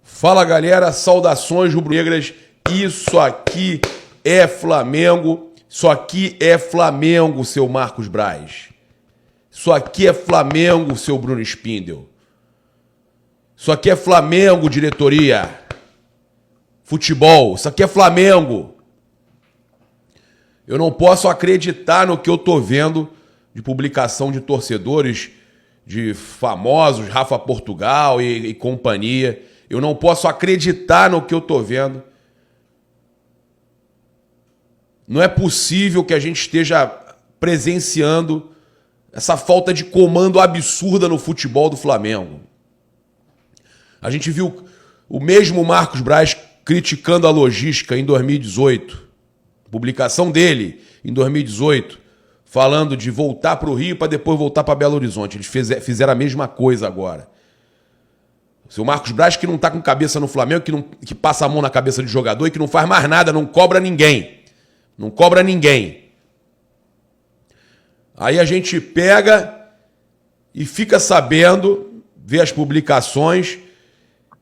Fala galera, saudações rubro-negras, isso aqui é Flamengo, isso aqui é Flamengo, seu Marcos Braz. Isso aqui é Flamengo, seu Bruno Spindel. Isso aqui é Flamengo, diretoria. Futebol, isso aqui é Flamengo. Eu não posso acreditar no que eu tô vendo de publicação de torcedores, de famosos, Rafa Portugal e companhia. Eu não posso acreditar no que eu tô vendo. Não é possível que a gente esteja presenciando essa falta de comando absurda no futebol do Flamengo. A gente viu o mesmo Marcos Braz criticando a logística em 2018. Publicação dele em 2018, falando de voltar para o Rio para depois voltar para Belo Horizonte. Eles fizeram a mesma coisa agora. O seu Marcos Braz que não está com cabeça no Flamengo, que passa a mão na cabeça de jogador e que não faz mais nada, não cobra ninguém. Não cobra ninguém. Aí a gente pega e fica sabendo, vê as publicações,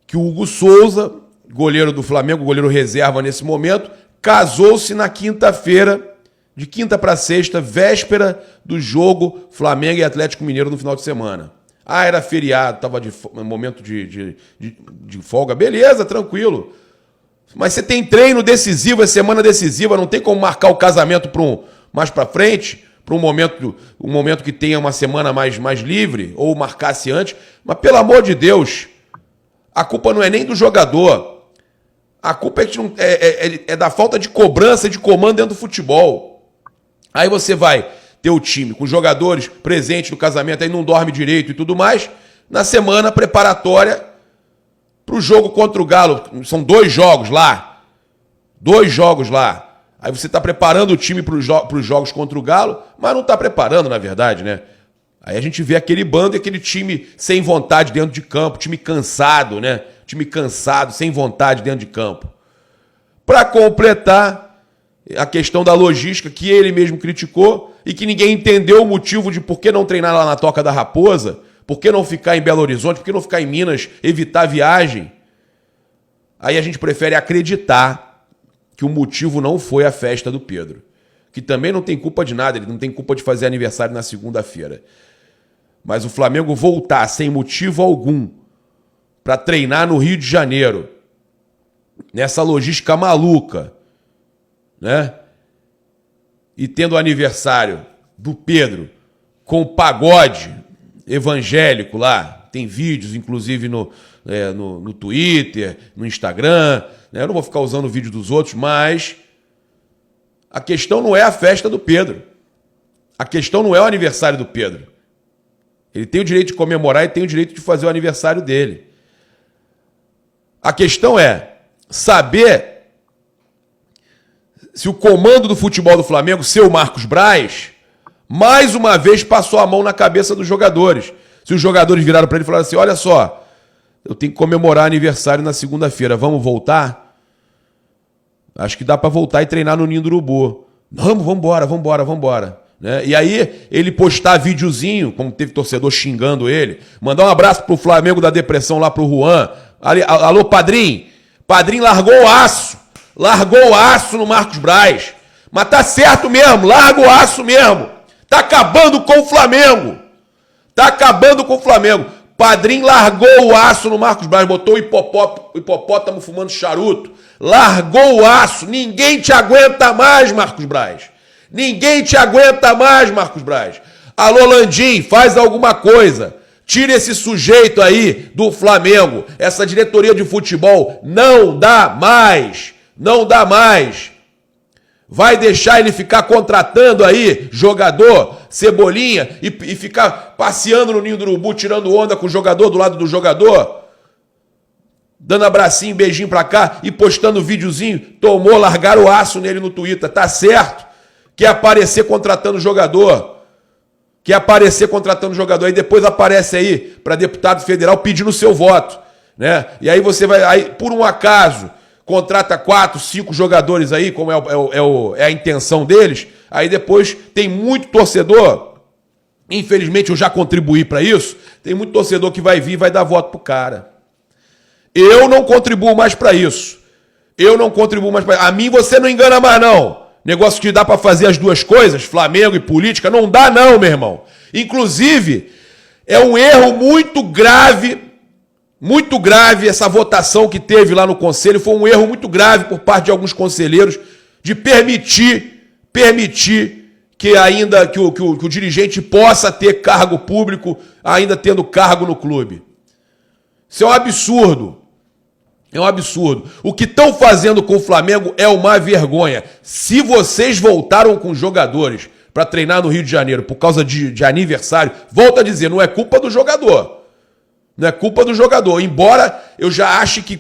que o Hugo Souza, goleiro do Flamengo, goleiro reserva nesse momento, casou-se na quinta-feira, de quinta para sexta, véspera do jogo Flamengo e Atlético Mineiro no final de semana. Ah, era feriado, estava no momento de folga. Beleza, tranquilo. Mas você tem treino decisivo, é semana decisiva, não tem como marcar o casamento mais para frente, para um momento que tenha uma semana mais livre, ou marcasse antes. Mas, pelo amor de Deus, a culpa não é nem do jogador. A culpa é da falta de cobrança, de comando dentro do futebol. Aí você vai ter o time com jogadores presentes no casamento, aí não dorme direito e tudo mais. Na semana preparatória para o jogo contra o Galo, são 2 jogos lá. 2 jogos lá. Aí você está preparando o time para os jogos contra o Galo, mas não está preparando, na verdade, né? Aí a gente vê aquele bando e aquele time sem vontade dentro de campo, time cansado, né? Time cansado, sem vontade dentro de campo. Para completar a questão da logística que ele mesmo criticou e que ninguém entendeu o motivo de por que não treinar lá na Toca da Raposa, por que não ficar em Belo Horizonte, por que não ficar em Minas, evitar a viagem. Aí a gente prefere acreditar que o motivo não foi a festa do Pedro, que também não tem culpa de nada, ele não tem culpa de fazer aniversário na segunda-feira. Mas o Flamengo voltar sem motivo algum para treinar no Rio de Janeiro, nessa logística maluca, né? E tendo o aniversário do Pedro com o pagode evangélico lá, tem vídeos, inclusive no Twitter, no Instagram, né? Eu não vou ficar usando o vídeo dos outros, mas a questão não é a festa do Pedro. A questão não é o aniversário do Pedro. Ele tem o direito de comemorar e tem o direito de fazer o aniversário dele. A questão é saber se o comando do futebol do Flamengo, seu Marcos Braz, mais uma vez passou a mão na cabeça dos jogadores. Se os jogadores viraram para ele e falaram assim, olha só, eu tenho que comemorar aniversário na segunda-feira, vamos voltar? Acho que dá para voltar e treinar no Ninho do Urubu. Vamos embora. Né? E aí ele postar videozinho, como teve torcedor xingando ele, mandar um abraço pro Flamengo da depressão lá pro Juan. Alô, Padrinho. Padrinho largou o aço no Marcos Braz. Mas tá certo mesmo, larga o aço mesmo. Tá acabando com o Flamengo. Padrinho largou o aço no Marcos Braz, botou o hipopótamo fumando charuto. Largou o aço. Ninguém te aguenta mais, Marcos Braz. Alô, Landim, faz alguma coisa. Tira esse sujeito aí do Flamengo. Essa diretoria de futebol não dá mais. Vai deixar ele ficar contratando aí jogador, Cebolinha, e ficar passeando no Ninho do Urubu, tirando onda com o jogador do lado do jogador? Dando abracinho, beijinho pra cá e postando videozinho. Largaram o aço nele no Twitter. Tá certo? Quer aparecer contratando jogador. Aí depois aparece aí para deputado federal pedindo seu voto, né? E aí você vai, aí por um acaso, contrata 4, 5 jogadores aí, como é a intenção deles. Aí depois tem muito torcedor, infelizmente eu já contribuí para isso, tem muito torcedor que vai vir e vai dar voto pro cara. Eu não contribuo mais para isso. Eu não contribuo mais para isso. A mim você não engana mais, não. Negócio que dá para fazer as duas coisas, Flamengo e política, não dá não, meu irmão. Inclusive, é um erro muito grave essa votação que teve lá no Conselho. Foi um erro muito grave por parte de alguns conselheiros de permitir que ainda que o dirigente possa ter cargo público, ainda tendo cargo no clube. Isso é um absurdo. É um absurdo. O que estão fazendo com o Flamengo é uma vergonha. Se vocês voltaram com jogadores para treinar no Rio de Janeiro por causa de aniversário, volto a dizer, não é culpa do jogador. Não é culpa do jogador. Embora eu já ache que,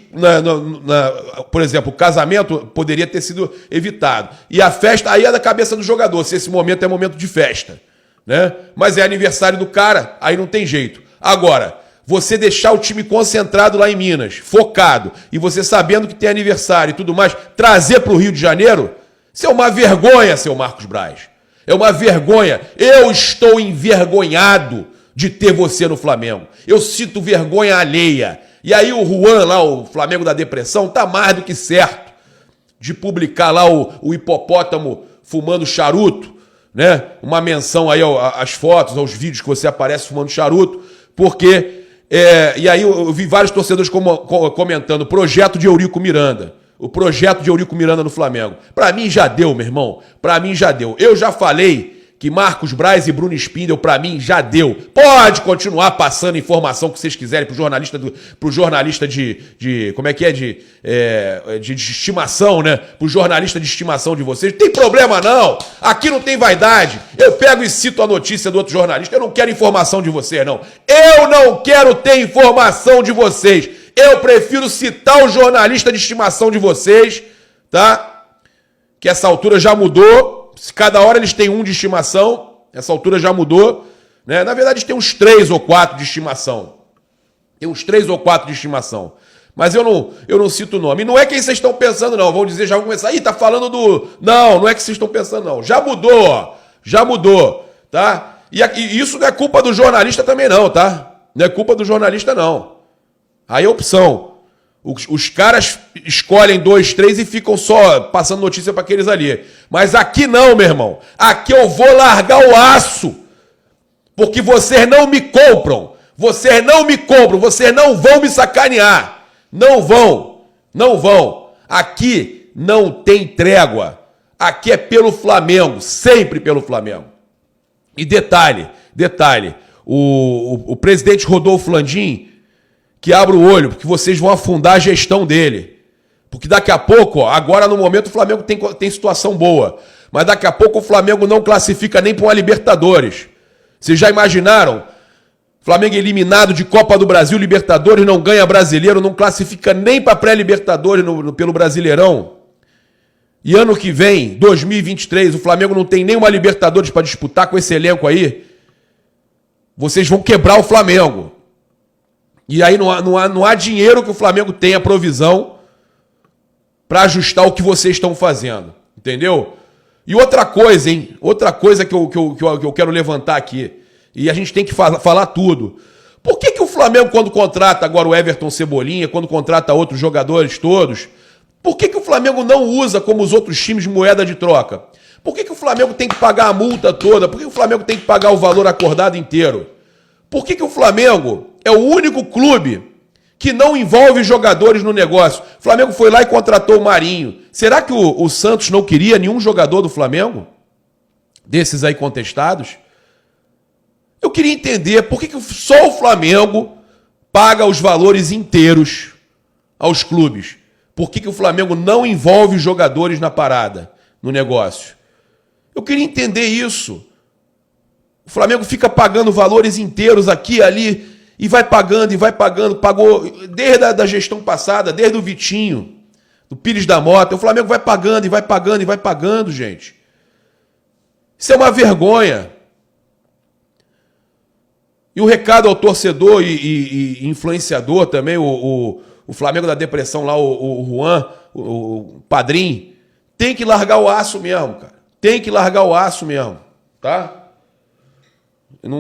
por exemplo, o casamento poderia ter sido evitado. E a festa, aí é da cabeça do jogador, se esse momento é momento de festa. Né? Mas é aniversário do cara, aí não tem jeito. Agora, você deixar o time concentrado lá em Minas, focado, e você sabendo que tem aniversário e tudo mais, trazer para o Rio de Janeiro, isso é uma vergonha, seu Marcos Braz. É uma vergonha. Eu estou envergonhado de ter você no Flamengo. Eu sinto vergonha alheia. E aí o Juan lá, o Flamengo da Depressão, tá mais do que certo de publicar lá o hipopótamo fumando charuto, né? Uma menção aí às fotos, aos vídeos que você aparece fumando charuto, porque... e aí eu vi vários torcedores comentando, projeto de Eurico Miranda. O projeto de Eurico Miranda no Flamengo. Pra mim já deu, meu irmão. Pra mim já deu. Eu já falei que Marcos Braz e Bruno Spindel, pra mim, já deu. Pode continuar passando informação que vocês quiserem pro jornalista de como é que é? De estimação, né? Pro jornalista de estimação de vocês. Não tem problema, não. Aqui não tem vaidade. Eu pego e cito a notícia do outro jornalista. Eu não quero informação de vocês, não. Eu não quero ter informação de vocês. Eu prefiro citar o jornalista de estimação de vocês, tá? Que essa altura já mudou. Cada hora eles têm um de estimação, essa altura já mudou, né? Na verdade tem uns 3 ou 4 de estimação. Tem uns 3 ou 4 de estimação. Mas eu não cito o nome. E não é quem vocês estão pensando, não. Vão dizer, já vão começar, tá falando do... Não é que vocês estão pensando, não. Já mudou, ó. Já mudou, tá? E isso não é culpa do jornalista também, não, tá? Não é culpa do jornalista, não. Aí é opção. Os caras escolhem 2, 3 e ficam só passando notícia para aqueles ali. Mas aqui não, meu irmão. Aqui eu vou largar o aço. Porque vocês não me compram. Vocês não me compram. Vocês não vão me sacanear. Não vão. Não vão. Aqui não tem trégua. Aqui é pelo Flamengo. Sempre pelo Flamengo. E detalhe. O presidente Rodolfo Landim, que abra o olho, porque vocês vão afundar a gestão dele. Porque daqui a pouco, ó, agora no momento o Flamengo tem situação boa, mas daqui a pouco o Flamengo não classifica nem para uma Libertadores. Vocês já imaginaram? Flamengo eliminado de Copa do Brasil, Libertadores, não ganha brasileiro, não classifica nem para pré-Libertadores pelo Brasileirão. E ano que vem, 2023, o Flamengo não tem nenhuma Libertadores para disputar com esse elenco aí. Vocês vão quebrar o Flamengo. E aí não há dinheiro que o Flamengo tenha provisão para ajustar o que vocês estão fazendo. Entendeu? E outra coisa, hein? Outra coisa que eu quero levantar aqui. E a gente tem que falar tudo. Por que o Flamengo, quando contrata agora o Everton Cebolinha, quando contrata outros jogadores todos, por que o Flamengo não usa como os outros times moeda de troca? Por que o Flamengo tem que pagar a multa toda? Por que o Flamengo tem que pagar o valor acordado inteiro? Por que o Flamengo é o único clube que não envolve jogadores no negócio? O Flamengo foi lá e contratou o Marinho. Será que o Santos não queria nenhum jogador do Flamengo? Desses aí contestados? Eu queria entender por que só o Flamengo paga os valores inteiros aos clubes. Por que o Flamengo não envolve jogadores na parada, no negócio? Eu queria entender isso. O Flamengo fica pagando valores inteiros aqui, ali, e vai pagando, pagou desde a gestão passada, desde o Vitinho, do Pires da Mota. O Flamengo vai pagando, gente. Isso é uma vergonha. E o recado ao torcedor e influenciador também, o Flamengo da Depressão lá, o Juan, o Padrinho, tem que largar o aço mesmo, cara. Tem que largar o aço mesmo, tá? Eu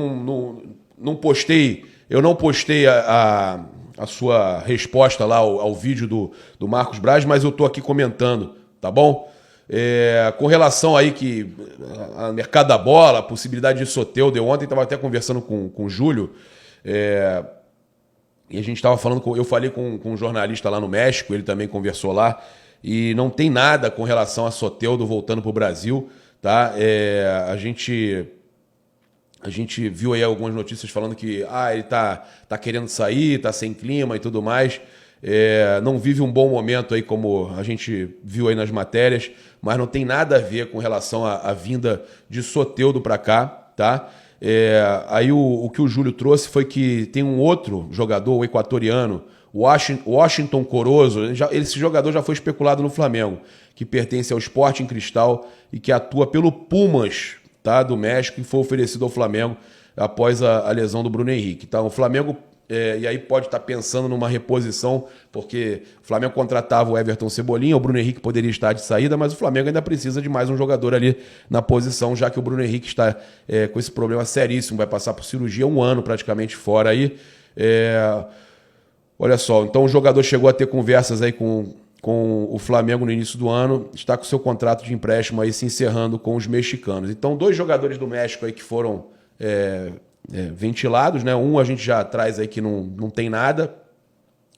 não postei a a sua resposta lá ao vídeo do Marcos Braz, mas eu estou aqui comentando, tá bom? Com relação aí que a mercado da bola, a possibilidade de Soteldo, eu ontem estava até conversando com o Júlio, e a gente estava falando, eu falei com um jornalista lá no México, ele também conversou lá, e não tem nada com relação a Soteldo voltando para o Brasil, tá? A gente viu aí algumas notícias falando que ele tá querendo sair, tá sem clima e tudo mais. Não vive um bom momento aí, como a gente viu aí nas matérias, mas não tem nada a ver com relação à vinda de Soteldo para cá, tá? Aí o que o Júlio trouxe foi que tem um outro jogador, o equatoriano, Washington Corozo. Esse jogador já foi especulado no Flamengo, que pertence ao Sporting Cristal e que atua pelo Pumas, tá, do México, e foi oferecido ao Flamengo após a lesão do Bruno Henrique. Tá? O Flamengo, e aí pode estar pensando numa reposição, porque o Flamengo contratava o Everton Cebolinha, o Bruno Henrique poderia estar de saída, mas o Flamengo ainda precisa de mais um jogador ali na posição, já que o Bruno Henrique está com esse problema seríssimo, vai passar por cirurgia 1 ano praticamente fora aí. Olha só, então o jogador chegou a ter conversas aí com o Flamengo no início do ano, está com seu contrato de empréstimo aí se encerrando com os mexicanos. Então, 2 jogadores do México aí que foram ventilados, né? Um a gente já traz aí que não tem nada,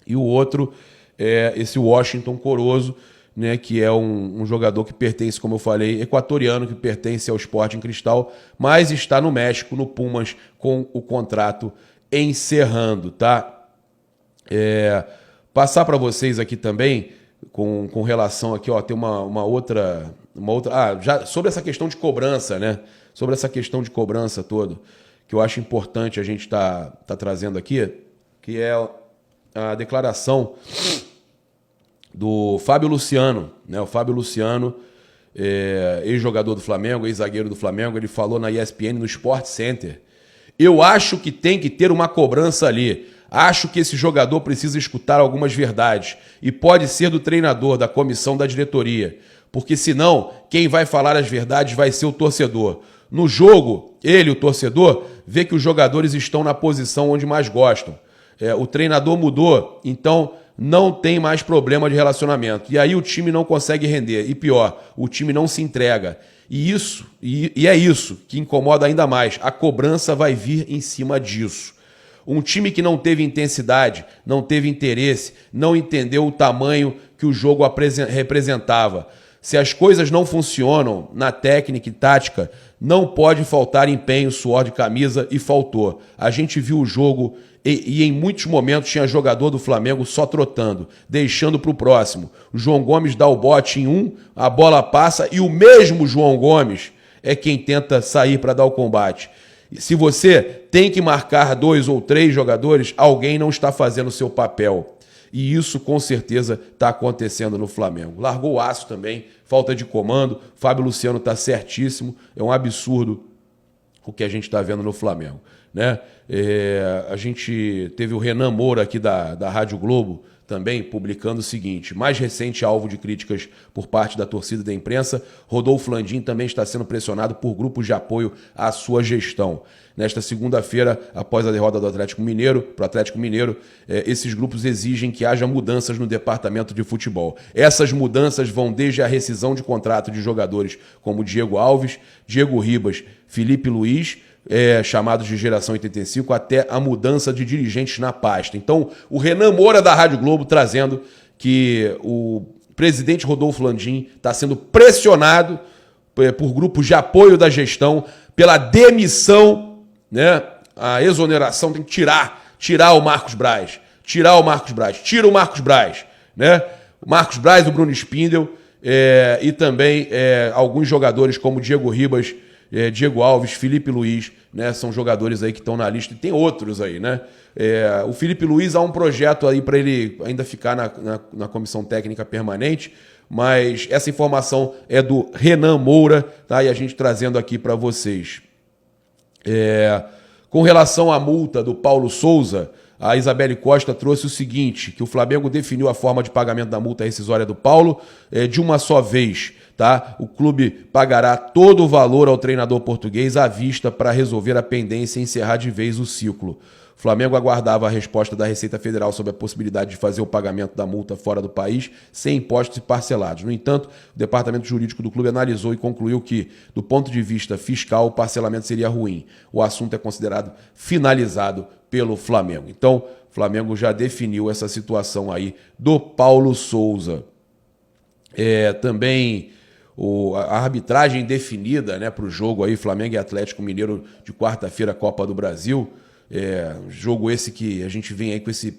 e o outro é esse Washington Corozo, né? Que é um jogador que pertence, como eu falei, equatoriano, que pertence ao Sporting Cristal, mas está no México, no Pumas, com o contrato encerrando, tá? Passar para vocês aqui também, com relação aqui, ó, tem uma outra... já sobre essa questão de cobrança, né? Sobre essa questão de cobrança toda, que eu acho importante a gente tá trazendo aqui, que é a declaração do Fábio Luciano, né? O Fábio Luciano, ex-jogador do Flamengo, ex-zagueiro do Flamengo, ele falou na ESPN, no Sport Center: eu acho que tem que ter uma cobrança ali. Acho que esse jogador precisa escutar algumas verdades e pode ser do treinador, da comissão, da diretoria, porque senão quem vai falar as verdades vai ser o torcedor. No jogo, ele, o torcedor, vê que os jogadores estão na posição onde mais gostam. O treinador mudou, então não tem mais problema de relacionamento. E aí o time não consegue render. E pior, o time não se entrega. E é isso que incomoda ainda mais. A cobrança vai vir em cima disso. Um time que não teve intensidade, não teve interesse, não entendeu o tamanho que o jogo representava. Se as coisas não funcionam na técnica e tática, não pode faltar empenho, suor de camisa, e faltou. A gente viu o jogo e em muitos momentos tinha jogador do Flamengo só trotando, deixando para o próximo. O João Gomes dá o bote em um, a bola passa e o mesmo João Gomes é quem tenta sair para dar o combate. Se você tem que marcar 2 ou 3 jogadores, alguém não está fazendo o seu papel. E isso com certeza está acontecendo no Flamengo. Largou o aço também, falta de comando. Fábio Luciano está certíssimo. É um absurdo o que a gente está vendo no Flamengo, né? A gente teve o Renan Moura aqui da Rádio Globo também publicando o seguinte: mais recente alvo de críticas por parte da torcida e da imprensa, Rodolfo Landim também está sendo pressionado por grupos de apoio à sua gestão. Nesta segunda-feira, após a derrota do Atlético Mineiro, esses grupos exigem que haja mudanças no departamento de futebol. Essas mudanças vão desde a rescisão de contrato de jogadores como Diego Alves, Diego Ribas, Felipe Luiz, chamados de Geração 85, até a mudança de dirigentes na pasta. Então, o Renan Moura da Rádio Globo trazendo que o presidente Rodolfo Landim está sendo pressionado por grupos de apoio da gestão pela demissão, né? A exoneração, tem que tirar o Marcos Braz. Tira o Marcos Braz, né? O Marcos Braz, o Bruno Spindel, e também alguns jogadores como Diego Ribas, Diego Alves, Felipe Luiz, né? São jogadores aí que estão na lista, e tem outros aí, né? O Felipe Luiz, há um projeto aí para ele ainda ficar na comissão técnica permanente, mas essa informação é do Renan Moura, tá? E a gente trazendo aqui para vocês. Com relação à multa do Paulo Souza, a Isabelle Costa trouxe o seguinte, que o Flamengo definiu a forma de pagamento da multa rescisória do Paulo de uma só vez, tá? O clube pagará todo o valor ao treinador português à vista para resolver a pendência e encerrar de vez o ciclo. O Flamengo aguardava a resposta da Receita Federal sobre a possibilidade de fazer o pagamento da multa fora do país, sem impostos e parcelados. No entanto, o departamento jurídico do clube analisou e concluiu que, do ponto de vista fiscal, o parcelamento seria ruim. O assunto é considerado finalizado pelo Flamengo. Então, o Flamengo já definiu essa situação aí do Paulo Souza. Também a arbitragem definida, né, para o jogo aí, Flamengo e Atlético Mineiro de quarta-feira, Copa do Brasil. Jogo esse que a gente vem aí com esses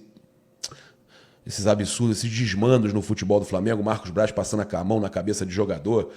absurdos, esses desmandos no futebol do Flamengo, Marcos Braz passando a mão na cabeça de jogador.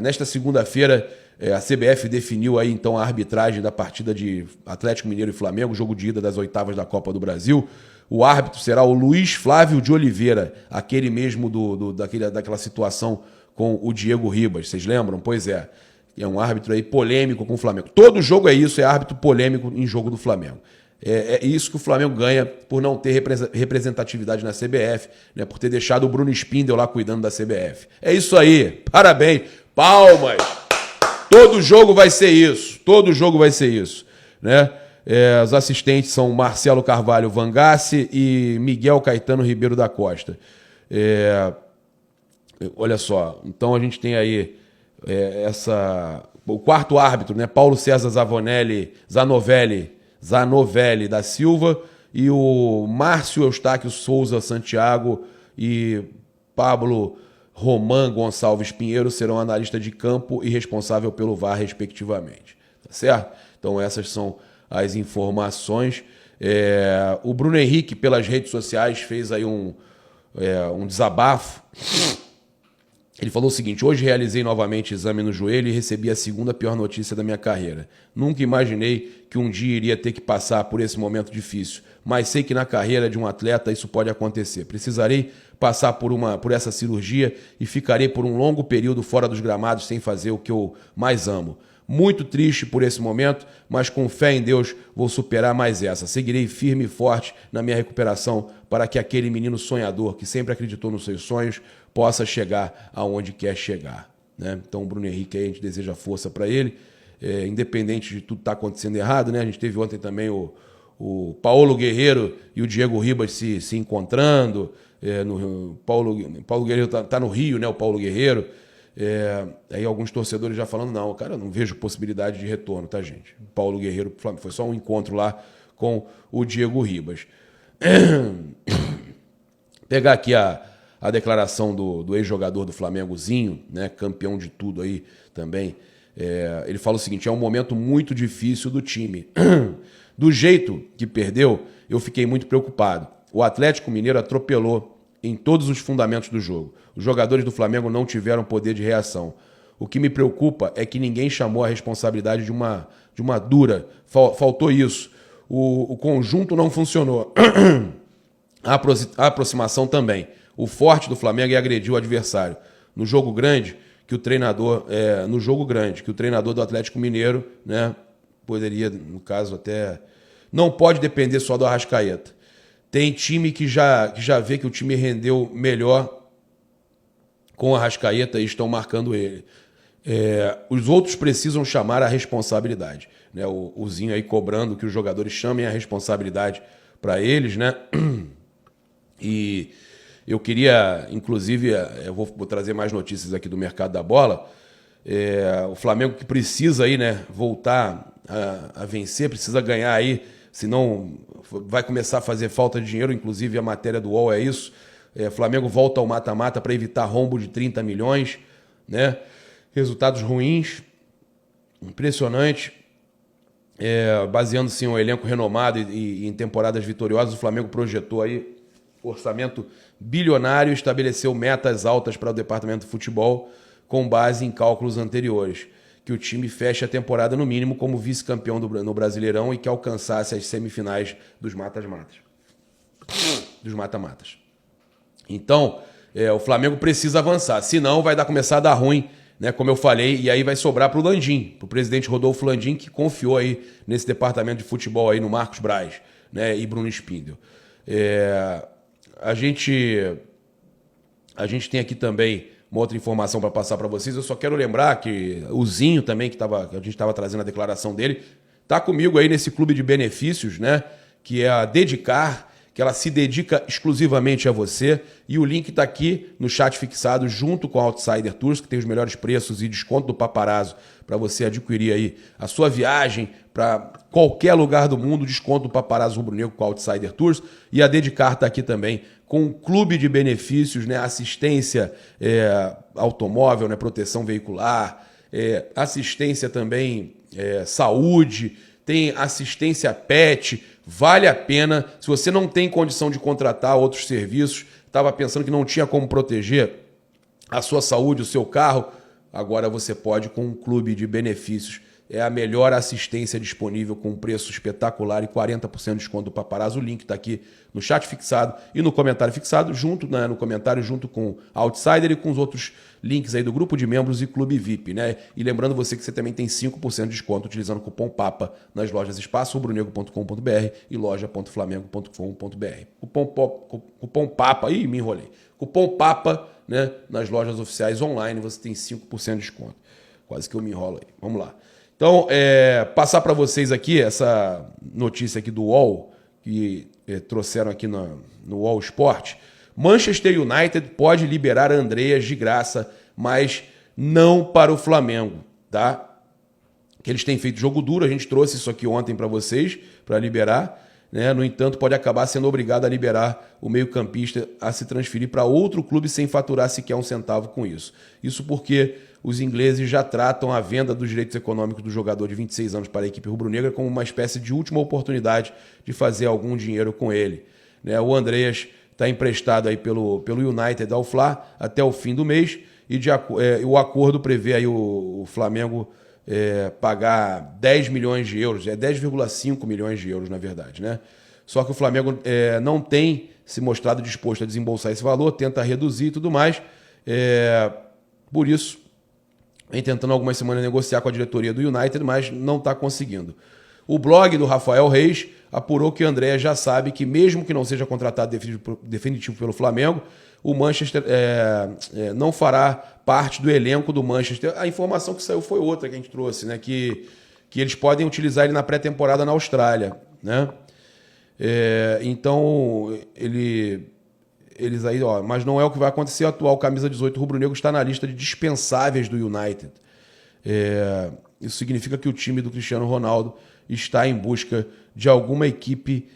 Nesta segunda-feira, a CBF definiu aí então a arbitragem da partida de Atlético Mineiro e Flamengo, jogo de ida das oitavas da Copa do Brasil. O árbitro será o Luiz Flávio de Oliveira, aquele mesmo daquela situação com o Diego Ribas, vocês lembram? Pois é. É um árbitro aí polêmico com o Flamengo. Todo jogo é isso, é árbitro polêmico em jogo do Flamengo. É isso que o Flamengo ganha por não ter representatividade na CBF, né, por ter deixado o Bruno Spindel lá cuidando da CBF. É isso aí, parabéns, palmas. Todo jogo vai ser isso, todo jogo vai ser isso, né? Os assistentes são Marcelo Carvalho Vangassi e Miguel Caetano Ribeiro da Costa. Olha só, então a gente tem aí o quarto árbitro, né, Paulo César Zanovelli da Silva, e o Márcio Eustáquio Souza Santiago e Pablo Roman Gonçalves Pinheiro serão analistas de campo e responsável pelo VAR, respectivamente. Tá certo? Então essas são as informações. O Bruno Henrique, pelas redes sociais, fez aí um desabafo. Ele falou o seguinte: hoje realizei novamente exame no joelho e recebi a segunda pior notícia da minha carreira. Nunca imaginei que um dia iria ter que passar por esse momento difícil, mas sei que na carreira de um atleta isso pode acontecer. Precisarei passar por essa cirurgia e ficarei por um longo período fora dos gramados sem fazer o que eu mais amo. Muito triste por esse momento, mas com fé em Deus vou superar mais essa. Seguirei firme e forte na minha recuperação para que aquele menino sonhador que sempre acreditou nos seus sonhos possa chegar aonde quer chegar, né? Então o Bruno Henrique aí, a gente deseja força para ele, independente de tudo estar acontecendo errado, né? A gente teve ontem também o Paulo Guerreiro e o Diego Ribas se encontrando. Paulo Guerreiro tá no Rio, né? O Paulo Guerreiro. Aí alguns torcedores já falando, não, cara, eu não vejo possibilidade de retorno, tá, gente? Paulo Guerreiro, foi só um encontro lá com o Diego Ribas. Pegar aqui a declaração do ex-jogador do Flamengozinho, né, campeão de tudo aí também. Ele fala o seguinte: é um momento muito difícil do time. Do jeito que perdeu, eu fiquei muito preocupado. O Atlético Mineiro atropelou em todos os fundamentos do jogo. Os jogadores do Flamengo não tiveram poder de reação. O que me preocupa é que ninguém chamou a responsabilidade de uma dura. Faltou isso. O conjunto não funcionou. A aproximação também. O forte do Flamengo é agredir o adversário. No jogo grande, que o treinador do Atlético Mineiro, né, poderia, no caso, até... Não pode depender só do Arrascaeta. Tem time que já vê que o time rendeu melhor com o Arrascaeta e estão marcando ele. Os outros precisam chamar a responsabilidade, né? O Zinho aí cobrando que os jogadores chamem a responsabilidade para eles, né? E eu queria, inclusive, eu vou trazer mais notícias aqui do mercado da bola. O Flamengo que precisa aí, né, voltar a vencer, precisa ganhar aí, senão vai começar a fazer falta de dinheiro. Inclusive a matéria do UOL é isso. Flamengo volta ao mata-mata para evitar rombo de 30 milhões, né? Resultados ruins, impressionante. Baseando-se em um elenco renomado e em temporadas vitoriosas, o Flamengo projetou aí orçamento bilionário e estabeleceu metas altas para o departamento de futebol com base em cálculos anteriores. Que o time feche a temporada no mínimo como vice-campeão no Brasileirão e que alcançasse as semifinais dos mata-matas. Então, o Flamengo precisa avançar, senão vai começar a dar ruim, né, como eu falei, e aí vai sobrar para o Landim, para o presidente Rodolfo Landim, que confiou aí nesse departamento de futebol aí no Marcos Braz, né, e Bruno Spindel. A gente tem aqui também uma outra informação para passar para vocês. Eu só quero lembrar que o Zinho também, que a gente estava trazendo a declaração dele, está comigo aí nesse clube de benefícios, né? que é a Dedicar, que ela se dedica exclusivamente a você. E o link está aqui no chat fixado, junto com a Outsider Tours, que tem os melhores preços e desconto do paparazzo para você adquirir aí a sua viagem para qualquer lugar do mundo, desconto do paparazzo rubro-negro com a Outsider Tours. E a Dedicar está aqui também com um clube de benefícios, né? Assistência automóvel, né? Proteção veicular, assistência também, saúde, tem assistência pet. Vale a pena. Se você não tem condição de contratar outros serviços, estava pensando que não tinha como proteger a sua saúde, o seu carro, agora você pode com um clube de benefícios. É a melhor assistência disponível com um preço espetacular e 40% de desconto do paparazzo. O link está aqui no chat fixado e no comentário fixado, junto, né, no comentário junto com a Outsider e com os outros links aí do grupo de membros e clube VIP, né? E lembrando você que você também tem 5% de desconto utilizando o cupom PAPA nas lojas espaço-rubro-negro.com.br e loja.flamengo.com.br. Cupom PAPA, ih, me enrolei. Cupom PAPA, né, nas lojas oficiais online, você tem 5% de desconto. Quase que eu me enrolo aí. Vamos lá. Então, passar para vocês aqui essa notícia aqui do UOL, que trouxeram aqui no UOL Sport. Manchester United pode liberar Andreas de graça, mas não para o Flamengo, tá? Que eles têm feito jogo duro, a gente trouxe isso aqui ontem para vocês, para liberar, né? No entanto, pode acabar sendo obrigado a liberar o meio-campista a se transferir para outro clube sem faturar sequer um centavo com isso. Isso porque os ingleses já tratam a venda dos direitos econômicos do jogador de 26 anos para a equipe rubro-negra como uma espécie de última oportunidade de fazer algum dinheiro com ele, né? O Andreas está emprestado aí pelo United ao Fla até o fim do mês e o acordo prevê aí o Flamengo pagar 10 milhões de euros, 10,5 milhões de euros na verdade, né? Só que o Flamengo não tem se mostrado disposto a desembolsar esse valor, tenta reduzir e tudo mais, por isso vem tentando algumas semanas negociar com a diretoria do United, mas não está conseguindo. O blog do Rafael Reis apurou que o André já sabe que mesmo que não seja contratado definitivo pelo Flamengo, o Manchester não fará parte do elenco do Manchester. A informação que saiu foi outra que a gente trouxe, né? Que eles podem utilizar ele na pré-temporada na Austrália, né? Então, eles aí, mas não é o que vai acontecer. O atual camisa 18 rubro-negro está na lista de dispensáveis do United. Isso significa que o time do Cristiano Ronaldo está em busca de alguma equipe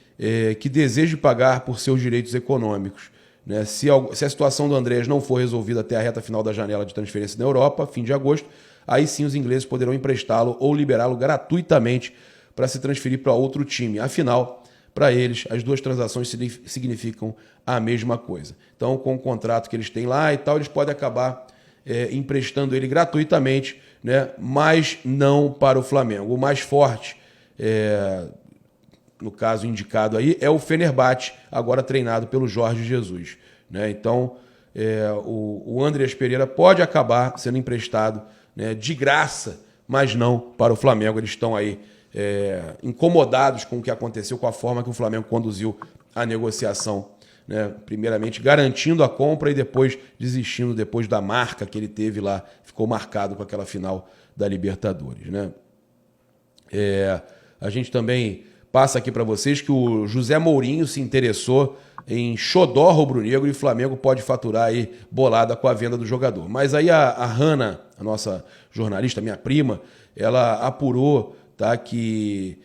que deseje pagar por seus direitos econômicos, né? Se a situação do Andreas não for resolvida até a reta final da janela de transferência na Europa, fim de agosto, aí sim os ingleses poderão emprestá-lo ou liberá-lo gratuitamente para se transferir para outro time. Afinal, para eles, as duas transações significam a mesma coisa. Então, com o contrato que eles têm lá e tal, eles podem acabar emprestando ele gratuitamente, né? Mas não para o Flamengo. O mais forte, no caso indicado aí, é o Fenerbahçe, agora treinado pelo Jorge Jesus, né? Então, o Andreas Pereira pode acabar sendo emprestado, né, de graça, mas não para o Flamengo. Eles estão aí incomodados com o que aconteceu, com a forma que o Flamengo conduziu a negociação, né? Primeiramente garantindo a compra e depois desistindo depois da marca que ele teve lá, ficou marcado com aquela final da Libertadores, né? A gente também passa aqui para vocês que o José Mourinho se interessou em xodó rubro-negro e o Flamengo pode faturar aí bolada com a venda do jogador. Mas aí a Hanna, a nossa jornalista, minha prima, ela apurou, tá, que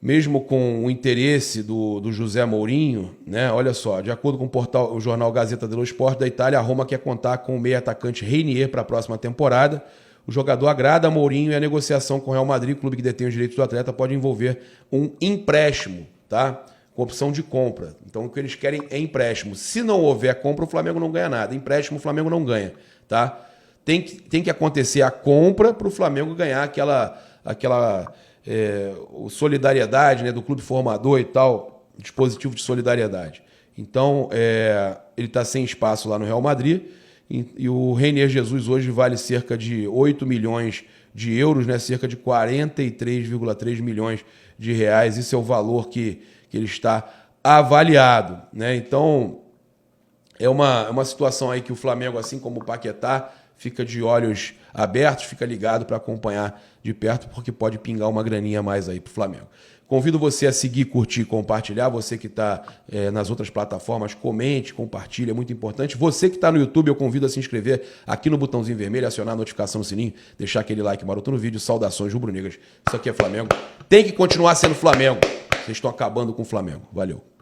mesmo com o interesse do José Mourinho, né, olha só, de acordo com o jornal Gazeta dello Sport da Itália, a Roma quer contar com o meio-atacante Reinier para a próxima temporada. O jogador agrada a Mourinho e a negociação com o Real Madrid, clube que detém os direitos do atleta, pode envolver um empréstimo, tá? Com opção de compra. Então o que eles querem é empréstimo. Se não houver compra, o Flamengo não ganha nada. Empréstimo, o Flamengo não ganha, tá? Tem que acontecer a compra para o Flamengo ganhar aquela solidariedade, né, do clube formador e tal, dispositivo de solidariedade. Então, ele está sem espaço lá no Real Madrid e o Reinier Jesus hoje vale cerca de 8 milhões de euros, né, cerca de 43,3 milhões de reais. Isso é o valor que ele está avaliado, né? Então, é uma situação aí que o Flamengo, assim como o Paquetá, fica de olhos abertos, fica ligado para acompanhar de perto, porque pode pingar uma graninha a mais aí pro Flamengo. Convido você a seguir, curtir e compartilhar. Você que está nas outras plataformas, comente, compartilhe, é muito importante. Você que está no YouTube, eu convido a se inscrever aqui no botãozinho vermelho, acionar a notificação no sininho, deixar aquele like maroto no vídeo. Saudações rubro-negras. Isso aqui é Flamengo. Tem que continuar sendo Flamengo. Vocês estão acabando com o Flamengo. Valeu.